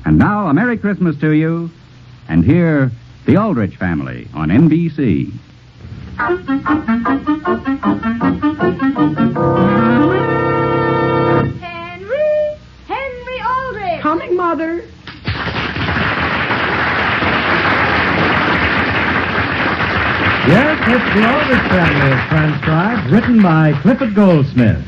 And now, a Merry Christmas to you. And here, the Aldrich family on NBC. Henry Aldrich! Coming, Mother. Yes, it's the Aldrich family is transcribed, written by Clifford Goldsmith.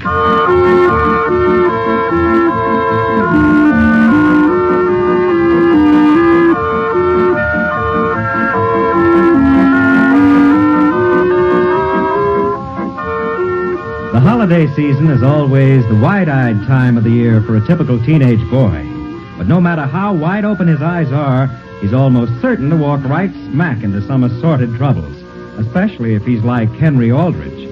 The holiday season is always the wide-eyed time of the year for a typical teenage boy. But no matter how wide open his eyes are, he's almost certain to walk right smack into some assorted troubles, especially if he's like Henry Aldrich.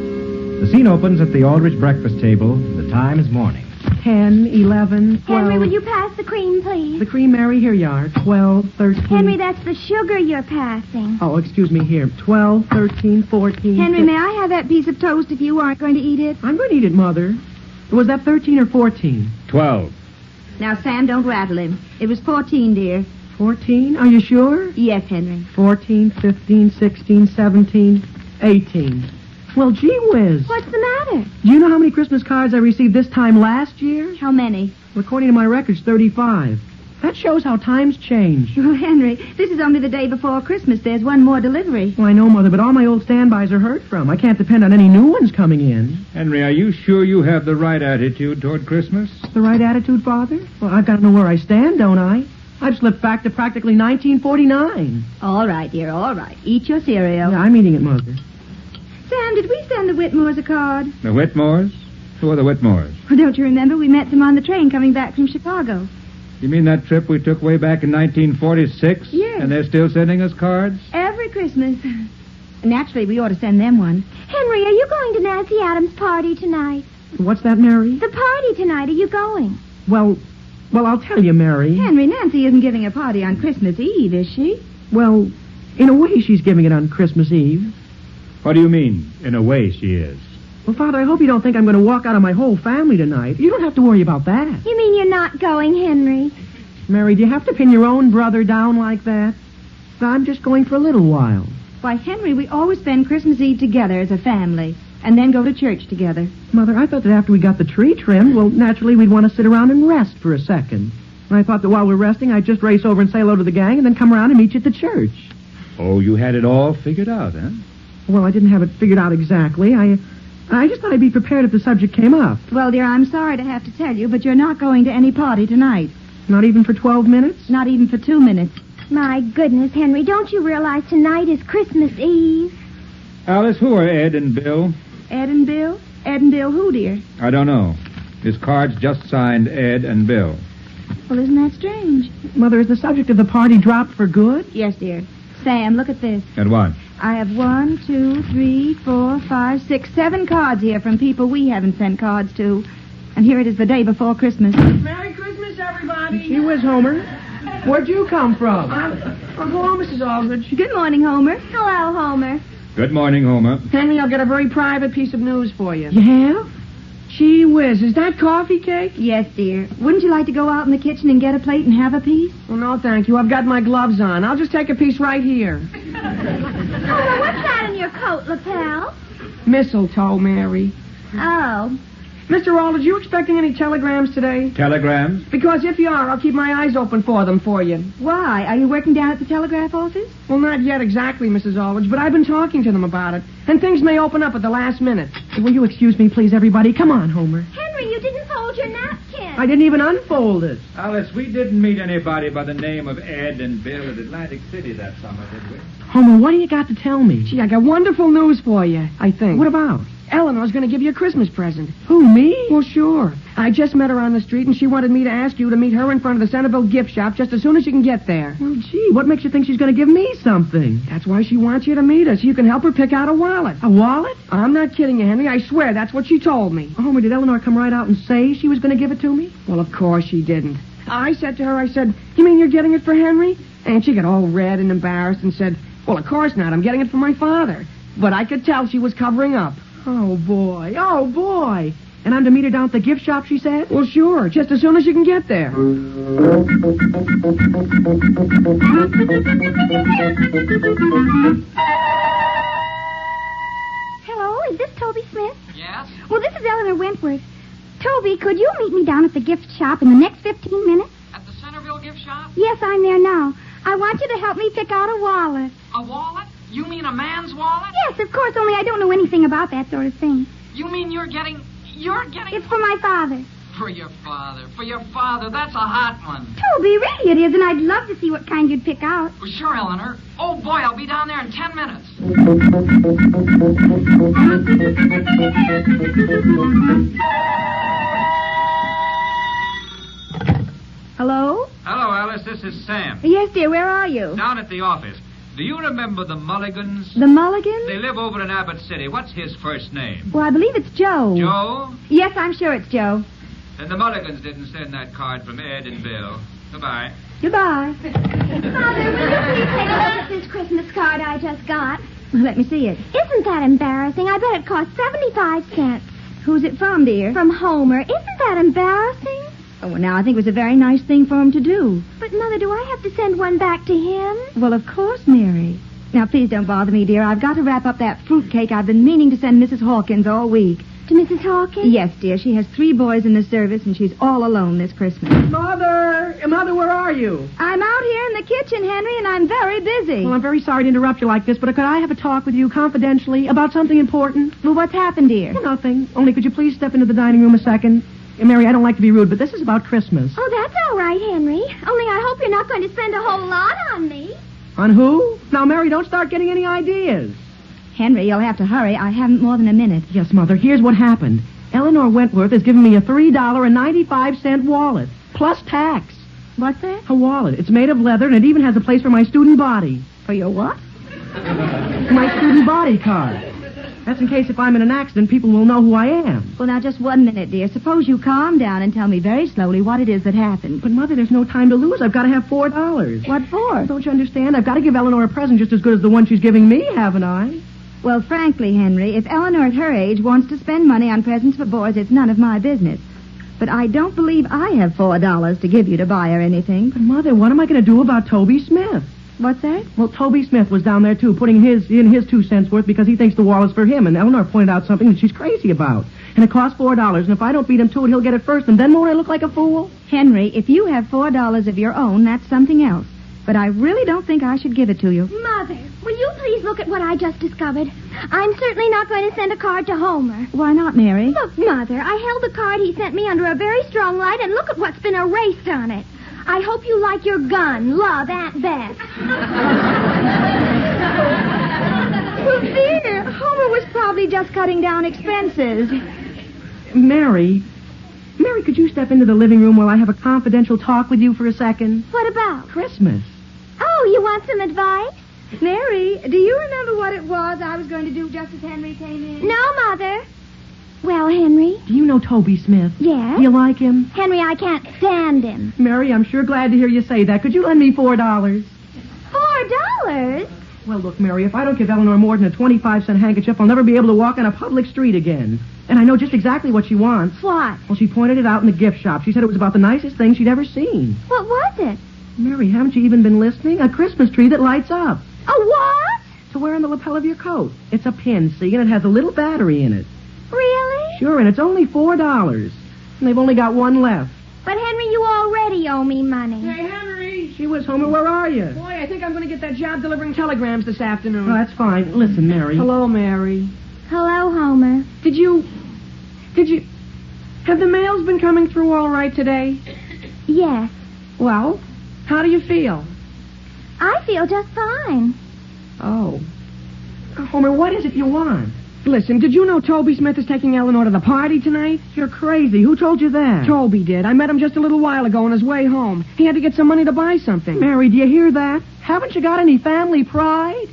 The scene opens at the Aldrich breakfast table. The time is morning. 10, 11, 12. Henry, will you pass the cream, please? The cream, Mary, here you are. 12, 13. Henry, that's the sugar you're passing. Oh, excuse me, here. 12, 13, 14. Henry, may I have that piece of toast if you aren't going to eat it? I'm going to eat it, Mother. Was that 13 or 14? 12. Now, Sam, don't rattle him. It was 14, dear. 14? Are you sure? Yes, Henry. 14, 15, 16, 17, 18. Well, gee whiz. What's the matter? Do you know how many Christmas cards I received this time last year? How many? According to my records, 35. That shows how times change. Oh, Henry, this is only the day before Christmas. There's one more delivery. Well, I know, Mother, but all my old standbys are heard from. I can't depend on any new ones coming in. Henry, are you sure you have the right attitude toward Christmas? The right attitude, Father? Well, I've got to know where I stand, don't I? I've slipped back to practically 1949. All right, dear, all right. Eat your cereal. Yeah, I'm eating it, Mother. Sam, did we send the Whitmores a card? The Whitmores? Who are the Whitmores? Well, don't you remember? We met them on the train coming back from Chicago. You mean that trip we took way back in 1946? Yes. And they're still sending us cards? Every Christmas. Naturally, we ought to send them one. Henry, are you going to Nancy Adams' party tonight? What's that, Mary? The party tonight. Are you going? Well, I'll tell you, Mary. Henry, Nancy isn't giving a party on Christmas Eve, is she? Well, in a way, she's giving it on Christmas Eve. What do you mean, in a way she is? Well, Father, I hope you don't think I'm going to walk out on my whole family tonight. You don't have to worry about that. You mean you're not going, Henry? Mary, do you have to pin your own brother down like that? I'm just going for a little while. Why, Henry, we always spend Christmas Eve together as a family, and then go to church together. Mother, I thought that after we got the tree trimmed, well, naturally we'd want to sit around and rest for a second. And I thought that while we're resting, I'd just race over and say hello to the gang and then come around and meet you at the church. Oh, you had it all figured out, huh? Well, I didn't have it figured out exactly. I just thought I'd be prepared if the subject came up. Well, dear, I'm sorry to have to tell you, but you're not going to any party tonight. Not even for 12 minutes? Not even for 2 minutes. My goodness, Henry, don't you realize tonight is Christmas Eve? Alice, who are Ed and Bill? Ed and Bill? Ed and Bill who, dear? I don't know. This card's just signed Ed and Bill. Well, isn't that strange? Mother, is the subject of the party dropped for good? Yes, dear. Sam, look at this. And what? I have 1, 2, 3, 4, 5, 6, 7 cards here from people we haven't sent cards to. And here it is the day before Christmas. Merry Christmas, everybody. Gee whiz, Homer. Where'd you come from? Hello, Mrs. Aldrich. Good morning, Homer. Hello, Homer. Good morning, Homer. Henry, I've got a very private piece of news for you. You have? Gee whiz, is that coffee cake? Yes, dear. Wouldn't you like to go out in the kitchen and get a plate and have a piece? Oh, no, thank you. I've got my gloves on. I'll just take a piece right here. Homer, what's that in your coat lapel? Mistletoe, Mary. Oh. Mr. Aldrich, you expecting any telegrams today? Telegrams? Because if you are, I'll keep my eyes open for them for you. Why? Are you working down at the telegraph office? Well, not yet exactly, Mrs. Aldrich, but I've been talking to them about it. And things may open up at the last minute. Will you excuse me, please, everybody? Come on, Homer. Henry, you didn't fold your napkin. I didn't even unfold it. Alice, we didn't meet anybody by the name of Ed and Bill at Atlantic City that summer, did we? Homer, what do you got to tell me? Gee, I got wonderful news for you, I think. What about? Eleanor's going to give you a Christmas present. Who, me? Well, sure. I just met her on the street, and she wanted me to ask you to meet her in front of the Centerville gift shop just as soon as you can get there. Well, gee, what makes you think she's going to give me something? That's why she wants you to meet her, so you can help her pick out a wallet. A wallet? I'm not kidding you, Henry. I swear, that's what she told me. Homer, did Eleanor come right out and say she was going to give it to me? Well, of course she didn't. I said to her, you mean you're getting it for Henry? And she got all red and embarrassed and said, well, of course not. I'm getting it for my father. But I could tell she was covering up. Oh, boy. Oh, boy. And I'm to meet her down at the gift shop, she said? Well, sure, just as soon as you can get there. Hello, is this Toby Smith? Yes? Well, this is Eleanor Wentworth. Toby, could you meet me down at the gift shop in the next 15 minutes? At the Centerville gift shop? Yes, I'm there now. I want you to help me pick out a wallet. A wallet? You mean a man's wallet? Yes, of course, only I don't know anything about that sort of thing. You mean you're getting... It's for my father. For your father. For your father. That's a hot one. Toby, really it is, and I'd love to see what kind you'd pick out. Well, sure, Eleanor. Oh, boy, I'll be down there in 10 minutes. Hello? Hello, Alice. This is Sam. Yes, dear, where are you? Down at the office. Do you remember the Mulligans? The Mulligans? They live over in Abbott City. What's his first name? Well, I believe it's Joe. Joe? Yes, I'm sure it's Joe. Then the Mulligans didn't send that card from Ed and Bill. Goodbye. Goodbye. Father, will you please take a look at this Christmas card I just got? Let me see it. Isn't that embarrassing? I bet it cost 75 cents. Who's it from, dear? From Homer. Isn't that embarrassing? Oh, well, now, I think it was a very nice thing for him to do. But, Mother, do I have to send one back to him? Well, of course, Mary. Now, please don't bother me, dear. I've got to wrap up that fruitcake I've been meaning to send Mrs. Hawkins all week. To Mrs. Hawkins? Yes, dear. She has 3 boys in the service, and she's all alone this Christmas. Mother! Mother, where are you? I'm out here in the kitchen, Henry, and I'm very busy. Well, I'm very sorry to interrupt you like this, but could I have a talk with you confidentially about something important? Well, what's happened, dear? Well, nothing. Only could you please step into the dining room a second? Mary, I don't like to be rude, but this is about Christmas. Oh, that's all right, Henry. Only I hope you're not going to spend a whole lot on me. On who? Now, Mary, don't start getting any ideas. Henry, you'll have to hurry. I haven't more than a minute. Yes, Mother, here's what happened. Eleanor Wentworth has given me a $3.95 wallet, plus tax. What's that? A wallet. It's made of leather, and it even has a place for my student body. For your what? My student body card. That's in case if I'm in an accident, people will know who I am. Well, now, just 1 minute, dear. Suppose you calm down and tell me very slowly what it is that happened. But, Mother, there's no time to lose. I've got to have $4. What for? Don't you understand? I've got to give Eleanor a present just as good as the one she's giving me, haven't I? Well, frankly, Henry, if Eleanor at her age wants to spend money on presents for boys, it's none of my business. But I don't believe I have $4 to give you to buy her anything. But, Mother, what am I going to do about Toby Smith? What's that? Well, Toby Smith was down there, too, putting in his 2 cents worth because he thinks the wallet's for him, and Eleanor pointed out something that she's crazy about. And it costs $4, and if I don't beat him to it, he'll get it first, and then won't I look like a fool? Henry, if you have $4 of your own, that's something else. But I really don't think I should give it to you. Mother, will you please look at what I just discovered? I'm certainly not going to send a card to Homer. Why not, Mary? Look, Mother, I held the card he sent me under a very strong light, and look at what's been erased on it. I hope you like your gun. Love, Aunt Beth. Well, dear, Homer was probably just cutting down expenses. Mary, could you step into the living room while I have a confidential talk with you for a second? What about? Christmas. Oh, you want some advice? Mary, do you remember what it was I was going to do just as Henry came in? No, Mother. Well, Henry? Do you know Toby Smith? Yes? Do you like him? Henry, I can't stand him. Mary, I'm sure glad to hear you say that. Could you lend me $4? $4? Well, look, Mary, if I don't give Eleanor more than a 25-cent handkerchief, I'll never be able to walk on a public street again. And I know just exactly what she wants. What? Well, she pointed it out in the gift shop. She said it was about the nicest thing she'd ever seen. What was it? Mary, haven't you even been listening? A Christmas tree that lights up. A what? To wear on the lapel of your coat. It's a pin, see, and it has a little battery in it. Really? Sure, and it's only $4. And they've only got one left. But, Henry, you already owe me money. Hey, Henry. She was Homer, where are you? Boy, I think I'm going to get that job delivering telegrams this afternoon. Oh, that's fine. Listen, Mary. Hello, Mary. Hello, Homer. Did you... Have the mails been coming through all right today? Yes. Well, how do you feel? I feel just fine. Oh. Homer, what is it you want? Listen, did you know Toby Smith is taking Eleanor to the party tonight? You're crazy. Who told you that? Toby did. I met him just a little while ago on his way home. He had to get some money to buy something. Mary, do you hear that? Haven't you got any family pride?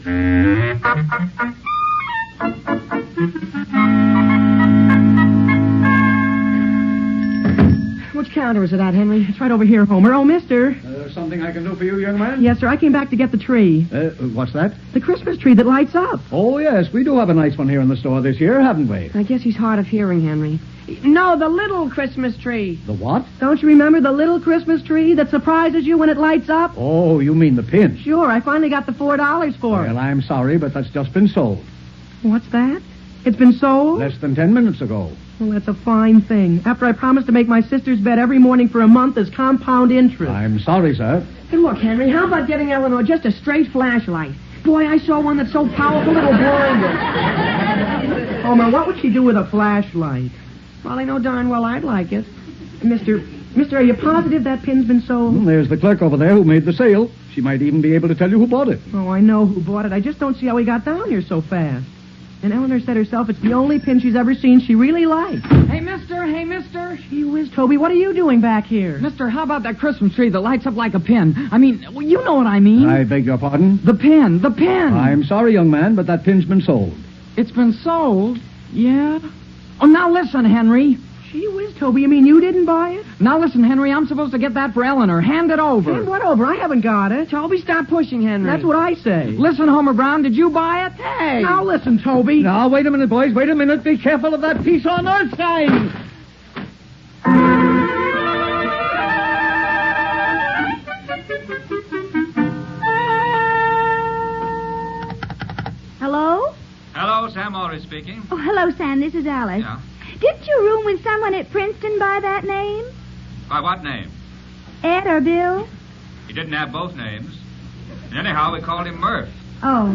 Which counter is it at, Henry? It's right over here, Homer. Oh, mister. Something I can do for you, young man? Yes, sir. I came back to get the tree. What's that? The Christmas tree that lights up. Oh, yes. We do have a nice one here in the store this year, haven't we? I guess he's hard of hearing, Henry. No, the little Christmas tree. The what? Don't you remember the little Christmas tree that surprises you when it lights up? Oh, you mean the pin? Sure, I finally got the $4 for it. Well, I'm sorry, but that's just been sold. What's that? It's been sold? Less than 10 minutes ago. Well, that's a fine thing. After I promised to make my sister's bed every morning for a month as compound interest. I'm sorry, sir. Hey, look, Henry, how about getting Eleanor just a straight flashlight? Boy, I saw one that's so powerful it'll blind her. Homer, what would she do with a flashlight? Well, I know darn well I'd like it. Mister, are you positive that pin's been sold? There's the clerk over there who made the sale. She might even be able to tell you who bought it. Oh, I know who bought it. I just don't see how he got down here so fast. And Eleanor said herself it's the only pin she's ever seen she really likes. Hey, mister. Gee whiz, Toby, what are you doing back here? Mister, how about that Christmas tree that lights up like a pin? I mean, well, you know what I mean. I beg your pardon? The pin. I'm sorry, young man, but that pin's been sold. It's been sold? Yeah. Oh, now listen, Henry. Gee whiz, Toby, you mean you didn't buy it? Now listen, Henry, I'm supposed to get that for Eleanor. Hand it over. Hand what over? I haven't got it. Toby, stop pushing, Henry. That's what I say. Listen, Homer Brown, did you buy it? Hey. Now listen, Toby. Now, wait a minute, boys. Wait a minute. Be careful of that piece on earth sign. Hello? Hello, Sam Aldrich speaking. Oh, hello, Sam. This is Alice. Yeah. Didn't you room with someone at Princeton by that name? By what name? Ed or Bill? He didn't have both names. And anyhow, we called him Murph. Oh.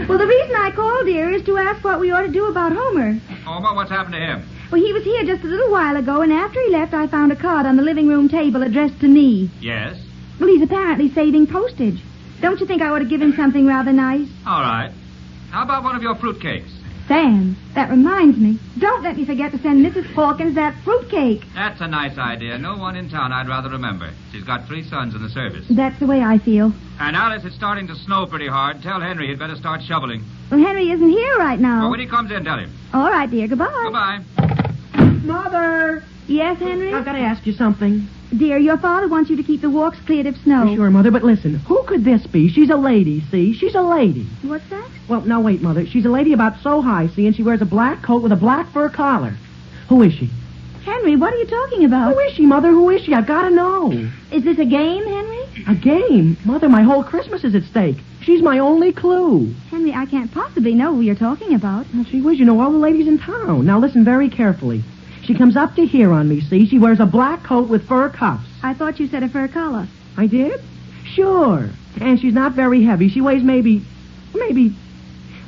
Well, the reason I called, dear, is to ask what we ought to do about Homer. Homer, what's happened to him? Well, he was here just a little while ago, and after he left, I found a card on the living room table addressed to me. Yes? Well, he's apparently saving postage. Don't you think I ought to give him something rather nice? All right. How about one of your fruitcakes? Sam, that reminds me. Don't let me forget to send Mrs. Hawkins that fruitcake. That's a nice idea. No one in town I'd rather remember. She's got 3 sons in the service. That's the way I feel. And Alice, it's starting to snow pretty hard. Tell Henry he'd better start shoveling. Well, Henry isn't here right now. Well, when he comes in, tell him. All right, dear. Goodbye. Goodbye. Mother! Yes, Henry? I've got to ask you something. Dear, your father wants you to keep the walks cleared of snow. Sure, Mother, but listen. Who could this be? She's a lady, see? She's a lady. What's that? Well, now wait, Mother. She's a lady about so high, see, and she wears a black coat with a black fur collar. Who is she? Henry, what are you talking about? Who is she, Mother? Who is she? I've got to know. Is this a game, Henry? A game? Mother, my whole Christmas is at stake. She's my only clue. Henry, I can't possibly know who you're talking about. Well, gee whiz, you know all the ladies in town. Now listen very carefully. She comes up to here on me, see? She wears a black coat with fur cuffs. I thought you said a fur collar. I did? Sure. And she's not very heavy. She weighs maybe...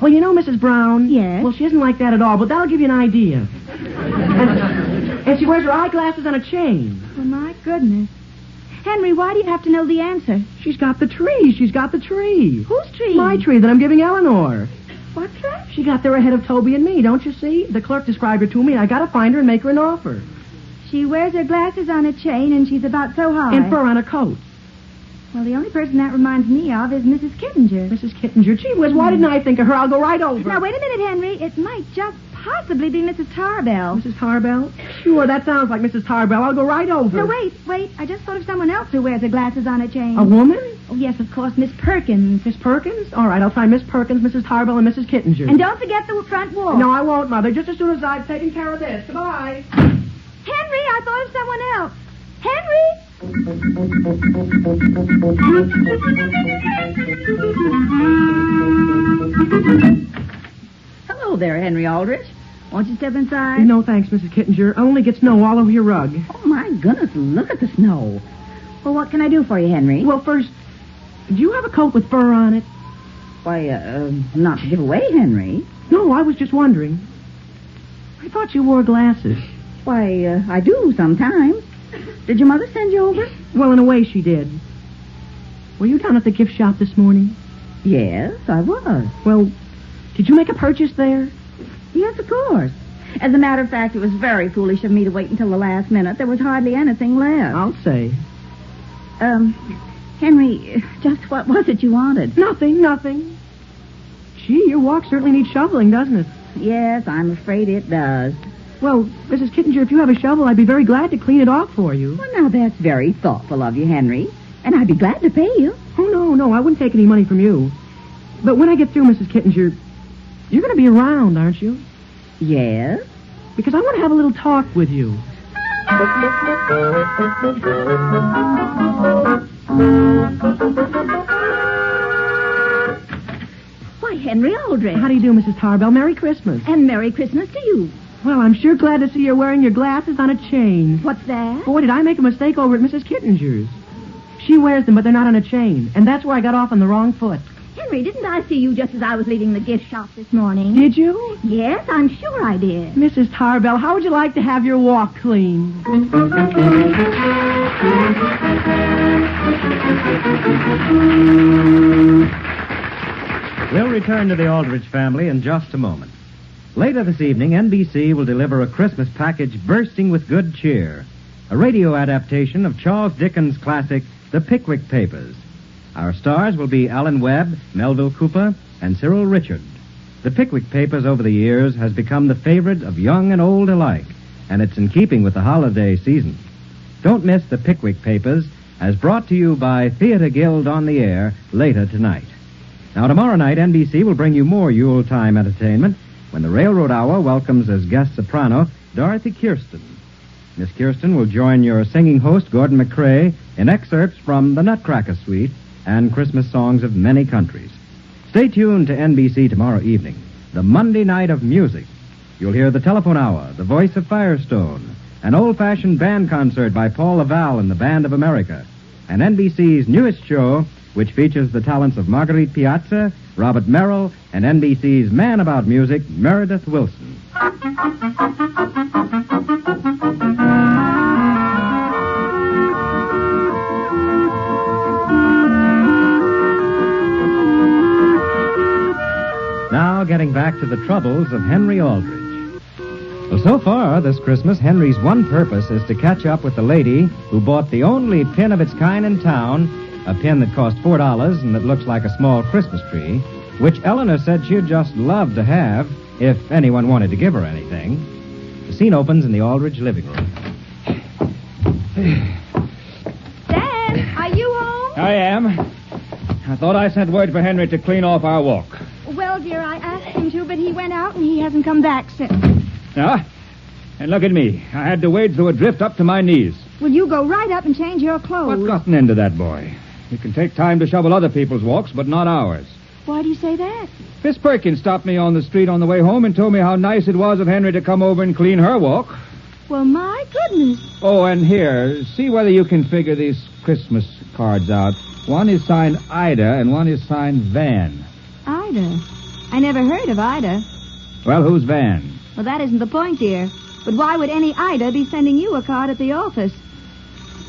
Well, you know Mrs. Brown? Yes. Well, she isn't like that at all, but that'll give you an idea. And she wears her eyeglasses on a chain. Oh, my goodness. Henry, why do you have to know the answer? She's got the tree. She's got the tree. Whose tree? My tree that I'm giving Eleanor. What's that? She got there ahead of Toby and me, don't you see? The clerk described her to me. I got to find her and make her an offer. She wears her glasses on a chain, and she's about so high. And fur on her coat. Well, the only person that reminds me of is Mrs. Kittinger. Mrs. Kittinger. Gee whiz, why didn't I think of her? I'll go right over. Now, wait a minute, Henry. It might just possibly be Mrs. Tarbell. Mrs. Tarbell? Sure, that sounds like Mrs. Tarbell. I'll go right over. No, wait. I just thought of someone else who wears her glasses on a chain. A woman? Oh, yes, of course, Miss Perkins. Miss Perkins? All right, I'll try Miss Perkins, Mrs. Tarbell, and Mrs. Kittinger. And don't forget the front wall. No, I won't, Mother. Just as soon as I've taken care of this. Goodbye. Henry, I thought of someone else. Henry! Hello there, Henry Aldrich. Won't you step inside? No, thanks, Mrs. Kittinger. I only get snow all over your rug. Oh, my goodness, look at the snow. Well, what can I do for you, Henry? Well, first, do you have a coat with fur on it? Why, not to give away, Henry. No, I was just wondering. I thought you wore glasses. Why, I do sometimes. Did your mother send you over? Well, in a way, she did. Were you down at the gift shop this morning? Yes, I was. Well, did you make a purchase there? Yes, of course. As a matter of fact, it was very foolish of me to wait until the last minute. There was hardly anything left. I'll say. Henry, just what was it you wanted? Nothing. Gee, your walk certainly needs shoveling, doesn't it? Yes, I'm afraid it does. Well, Mrs. Kittinger, if you have a shovel, I'd be very glad to clean it off for you. Well, now, that's very thoughtful of you, Henry. And I'd be glad to pay you. Oh, no, I wouldn't take any money from you. But when I get through, Mrs. Kittinger, you're going to be around, aren't you? Yes? Because I want to have a little talk with you. Why, Henry Aldrich. How do you do, Mrs. Tarbell? Merry Christmas. And Merry Christmas to you. Well, I'm sure glad to see you're wearing your glasses on a chain. What's that? Boy, did I make a mistake over at Mrs. Kittinger's. She wears them, but they're not on a chain. And that's where I got off on the wrong foot. Henry, didn't I see you just as I was leaving the gift shop this morning? Did you? Yes, I'm sure I did. Mrs. Tarbell, how would you like to have your walk cleaned? We'll return to the Aldrich family in just a moment. Later this evening, NBC will deliver a Christmas package bursting with good cheer. A radio adaptation of Charles Dickens' classic, The Pickwick Papers. Our stars will be Alan Webb, Melville Cooper, and Cyril Richard. The Pickwick Papers over the years has become the favorite of young and old alike, and it's in keeping with the holiday season. Don't miss The Pickwick Papers, as brought to you by Theater Guild on the Air later tonight. Now, tomorrow night, NBC will bring you more Yuletime entertainment when the Railroad Hour welcomes as guest soprano Dorothy Kirsten. Miss Kirsten will join your singing host, Gordon McCrae, in excerpts from The Nutcracker Suite and Christmas songs of many countries. Stay tuned to NBC tomorrow evening, the Monday night of music. You'll hear the Telephone Hour, the Voice of Firestone, an old-fashioned band concert by Paul Laval and the Band of America, and NBC's newest show, which features the talents of Marguerite Piazza, Robert Merrill, and NBC's man about music, Meredith Wilson. Now, getting back to the troubles of Henry Aldrich. Well, so far this Christmas, Henry's one purpose is to catch up with the lady who bought the only pin of its kind in town, a pin that cost $4 and that looks like a small Christmas tree, which Eleanor said she'd just love to have if anyone wanted to give her anything. The scene opens in the Aldrich living room. Dan, are you home? I am. I thought I sent word for Henry to clean off our walk. Well, dear, I asked him to, but he went out and he hasn't come back since. Now, and look at me. I had to wade through a drift up to my knees. Will you go right up and change your clothes? What got an end to that, boy? You can take time to shovel other people's walks, but not ours. Why do you say that? Miss Perkins stopped me on the street on the way home and told me how nice it was of Henry to come over and clean her walk. Well, my goodness. Oh, and here, see whether you can figure these Christmas cards out. One is signed Ida and one is signed Van. Ida? I never heard of Ida. Well, who's Van? Well, that isn't the point, dear. But why would any Ida be sending you a card at the office?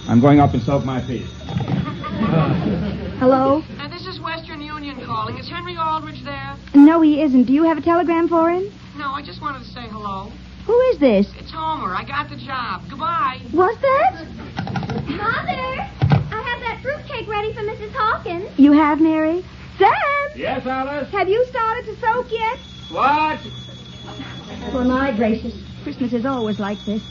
I'm going up and soak my feet. Hello? This is Western Union calling. Is Henry Aldrich there? No, he isn't. Do you have a telegram for him? No, I just wanted to say hello. Who is this? It's Homer. I got the job. Goodbye. What's that? Mother, I have that fruitcake ready for Mrs. Hawkins. You have, Mary? Sam! Yes, Alice? Have you started to soak yet? What? For my gracious. Christmas is always like this.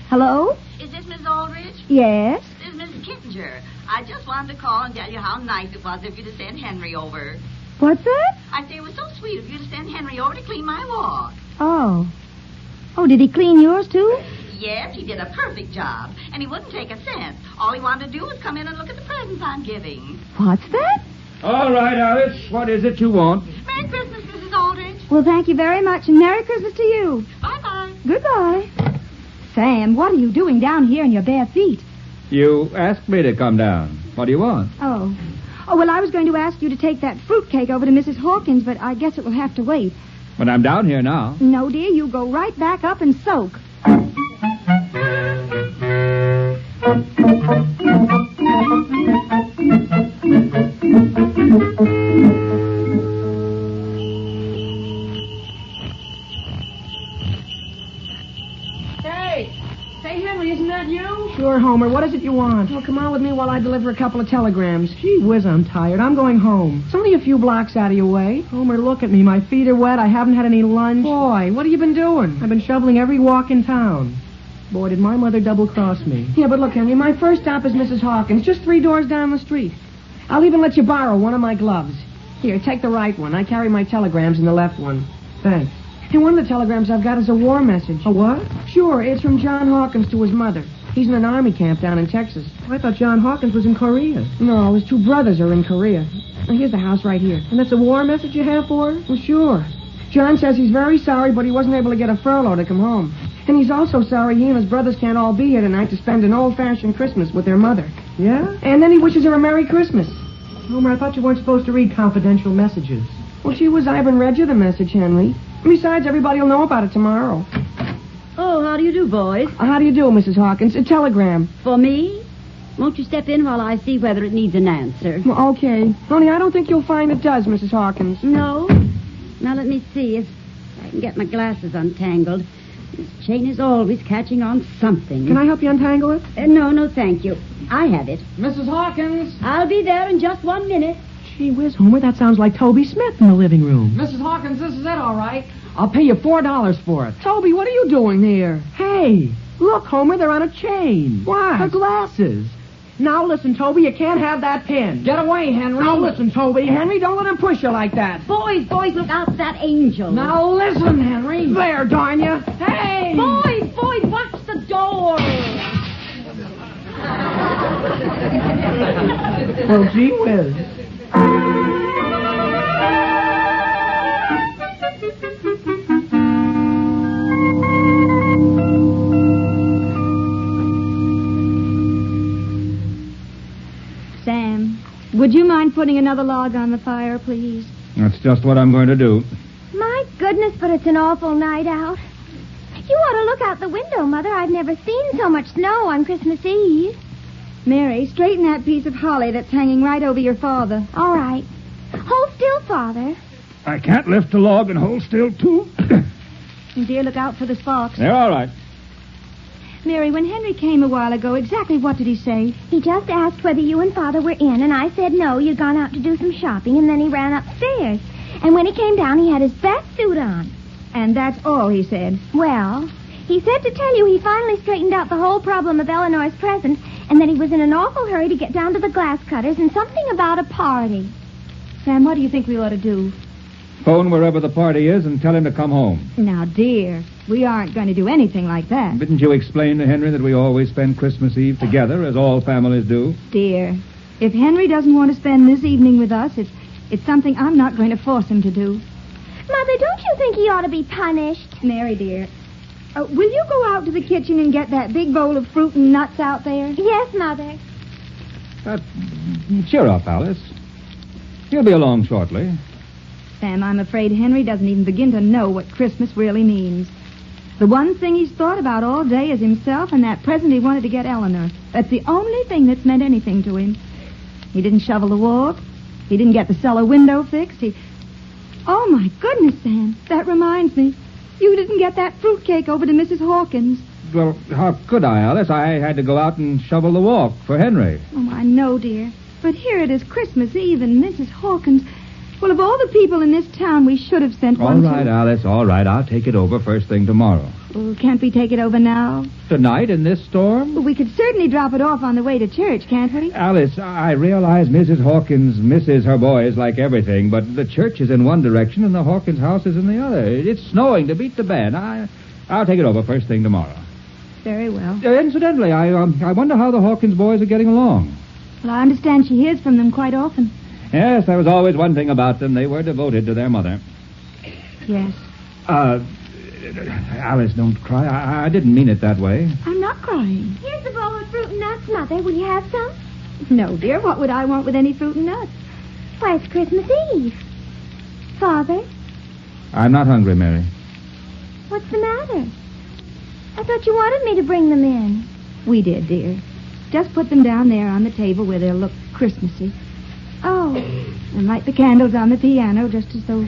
Hello? Is this Miss Aldrich? Yes? This is Mrs. Kittinger. I just wanted to call and tell you how nice it was of you to send Henry over. What's that? I say it was so sweet of you to send Henry over to clean my walk. Oh. Oh, did he clean yours, too? Yes, he did a perfect job. And he wouldn't take a cent. All he wanted to do was come in and look at the presents I'm giving. What's that? All right, Alice. What is it you want? Merry Christmas, Mrs. Aldrich. Well, thank you very much, and Merry Christmas to you. Bye-bye. Goodbye. Sam, what are you doing down here in your bare feet? You asked me to come down. What do you want? Oh. Oh, well, I was going to ask you to take that fruitcake over to Mrs. Hawkins, but I guess it will have to wait. But I'm down here now. No, dear, you go right back up and soak. Hey, Henry, isn't that you? Sure, Homer. What is it you want? Well, come on with me while I deliver a couple of telegrams. Gee whiz, I'm tired. I'm going home. It's only a few blocks out of your way. Homer, look at me. My feet are wet. I haven't had any lunch. Boy, what have you been doing? I've been shoveling every walk in town. Boy, did my mother double-cross me. Yeah, but look, Henry, my first stop is Mrs. Hawkins, just 3 doors down the street. I'll even let you borrow one of my gloves. Here, take the right one. I carry my telegrams in the left one. Thanks. And one of the telegrams I've got is a war message. A what? Sure, it's from John Hawkins to his mother. He's in an army camp down in Texas. I thought John Hawkins was in Korea. No, his 2 brothers are in Korea. Now, here's the house right here. And that's a war message you have for her? Well, sure. John says he's very sorry, but he wasn't able to get a furlough to come home. And he's also sorry he and his brothers can't all be here tonight to spend an old-fashioned Christmas with their mother. Yeah? And then he wishes her a Merry Christmas. Homer, I thought you weren't supposed to read confidential messages. Well, she was. I haven't read you the message, Henry. Besides, everybody will know about it tomorrow. Oh, how do you do, boys? How do you do, Mrs. Hawkins? A telegram. For me? Won't you step in while I see whether it needs an answer? Well, okay. Only I don't think you'll find it does, Mrs. Hawkins. No? Now let me see if I can get my glasses untangled. This chain is always catching on something. Can I help you untangle it? No, thank you. I have it. Mrs. Hawkins! I'll be there in just 1 minute. Gee whiz, Homer, that sounds like Toby Smith in the living room. Mrs. Hawkins, this is it, all right. I'll pay you $4 for it. Toby, what are you doing here? Hey, look, Homer, they're on a chain. Why? The glasses. Now listen, Toby, you can't have that pin. Get away, Henry. Now listen, Toby. Henry, don't let him push you like that. Boys, look out for that angel. Now listen, Henry. There, darn you. Hey! Boys, watch the door. Oh, gee whiz. Sam, would you mind putting another log on the fire, please? That's just what I'm going to do. My goodness, but it's an awful night out. You ought to look out the window, Mother. I've never seen so much snow on Christmas Eve. Mary, straighten that piece of holly that's hanging right over your father. All right. Hold still, Father. I can't lift a log and hold still, too. And dear, look out for the sparks. They're all right. Mary, when Henry came a while ago, exactly what did he say? He just asked whether you and Father were in, and I said no, you'd gone out to do some shopping, and then he ran upstairs. And when he came down, he had his best suit on. And that's all he said. Well, he said to tell you he finally straightened out the whole problem of Eleanor's present, and that he was in an awful hurry to get down to the glass cutters and something about a party. Sam, what do you think we ought to do? Phone wherever the party is and tell him to come home. Now, dear, we aren't going to do anything like that. Didn't you explain to Henry that we always spend Christmas Eve together, as all families do? Dear, if Henry doesn't want to spend this evening with us, it's something I'm not going to force him to do. Mother, don't you think he ought to be punished? Mary, dear, will you go out to the kitchen and get that big bowl of fruit and nuts out there? Yes, Mother. Cheer up, Alice. He'll be along shortly. Sam, I'm afraid Henry doesn't even begin to know what Christmas really means. The one thing he's thought about all day is himself and that present he wanted to get Eleanor. That's the only thing that's meant anything to him. He didn't shovel the walk. He didn't get the cellar window fixed. Oh, my goodness, Sam. That reminds me. You didn't get that fruitcake over to Mrs. Hawkins. Well, how could I, Alice? I had to go out and shovel the walk for Henry. Oh, I know, dear. But here it is Christmas Eve and Mrs. Hawkins. Well, of all the people in this town, we should have sent one All right, Alice, all right. I'll take it over first thing tomorrow. Well, can't we take it over now? Tonight in this storm? Well, we could certainly drop it off on the way to church, can't we? Alice, I realize Mrs. Hawkins misses her boys like everything, but the church is in one direction and the Hawkins house is in the other. It's snowing to beat the band. I'll take it over first thing tomorrow. Very well. Incidentally, I wonder how the Hawkins boys are getting along. Well, I understand she hears from them quite often. Yes, there was always one thing about them. They were devoted to their mother. Yes. Alice, don't cry. I didn't mean it that way. I'm not crying. Here's a bowl of fruit and nuts, Mother. Will you have some? No, dear. What would I want with any fruit and nuts? Why, it's Christmas Eve. Father? I'm not hungry, Mary. What's the matter? I thought you wanted me to bring them in. We did, dear. Just put them down there on the table where they'll look Christmassy. Oh. And light the candles on the piano just as though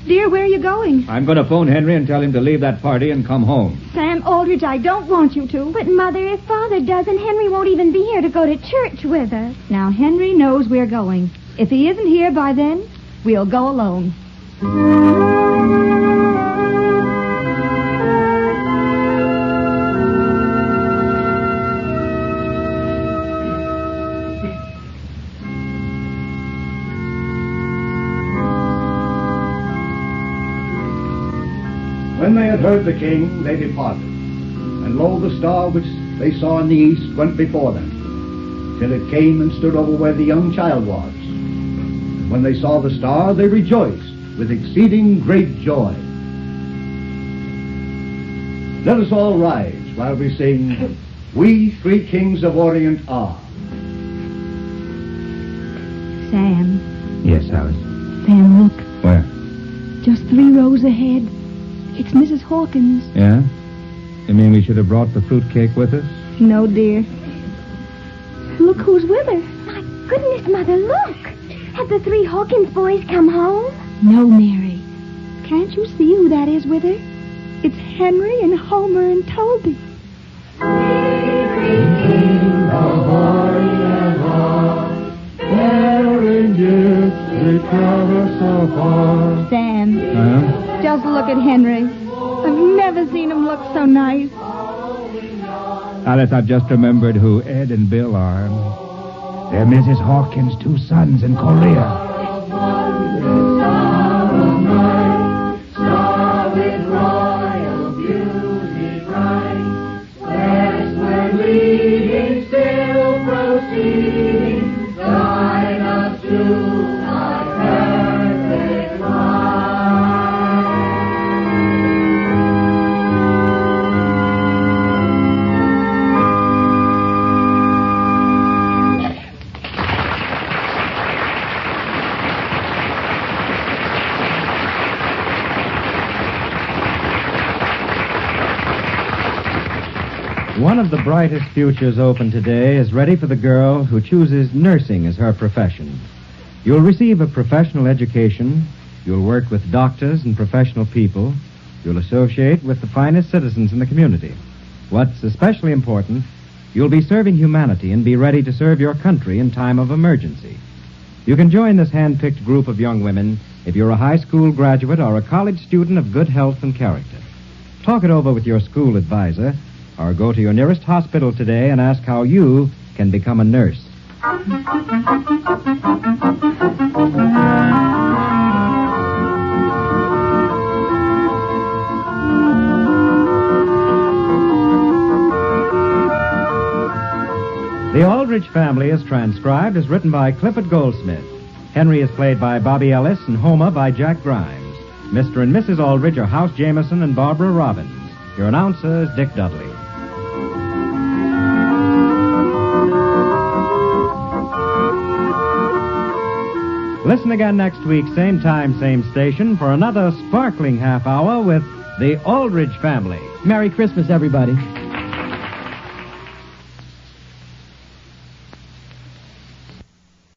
Dear, where are you going? I'm going to phone Henry and tell him to leave that party and come home. Sam Aldrich, I don't want you to. But, Mother, if Father doesn't, Henry won't even be here to go to church with us. Now, Henry knows we're going. If he isn't here by then, we'll go alone. When they had heard the king, they departed. And lo, the star which they saw in the east went before them, till it came and stood over where the young child was. And when they saw the star, they rejoiced with exceeding great joy. Let us all rise while we sing, We Three Kings of Orient Are. Sam. Yes, Alice. Sam, look. Where? Just 3 rows ahead. It's Mrs. Hawkins. Yeah? You mean we should have brought the fruitcake with us? No, dear. Look who's with her. My goodness, Mother, look. Have the 3 Hawkins boys come home? No, Mary. Can't you see who that is with her? It's Henry and Homer and Toby. Sam, just look at Henry. I've never seen him look so nice. Alice, I've just remembered who Ed and Bill are. They're Mrs. Hawkins' 2 sons in Korea. One of the brightest futures open today is ready for the girl who chooses nursing as her profession. You'll receive a professional education. You'll work with doctors and professional people. You'll associate with the finest citizens in the community. What's especially important, you'll be serving humanity and be ready to serve your country in time of emergency. You can join this hand-picked group of young women if you're a high school graduate or a college student of good health and character. Talk it over with your school advisor, or go to your nearest hospital today and ask how you can become a nurse. The Aldrich Family is transcribed as written by Clifford Goldsmith. Henry is played by Bobby Ellis and Homer by Jack Grimes. Mr. and Mrs. Aldrich are House Jameson and Barbara Robbins. Your announcer is Dick Dudley. Listen again next week, same time, same station, for another sparkling half hour with the Aldrich Family. Merry Christmas, everybody.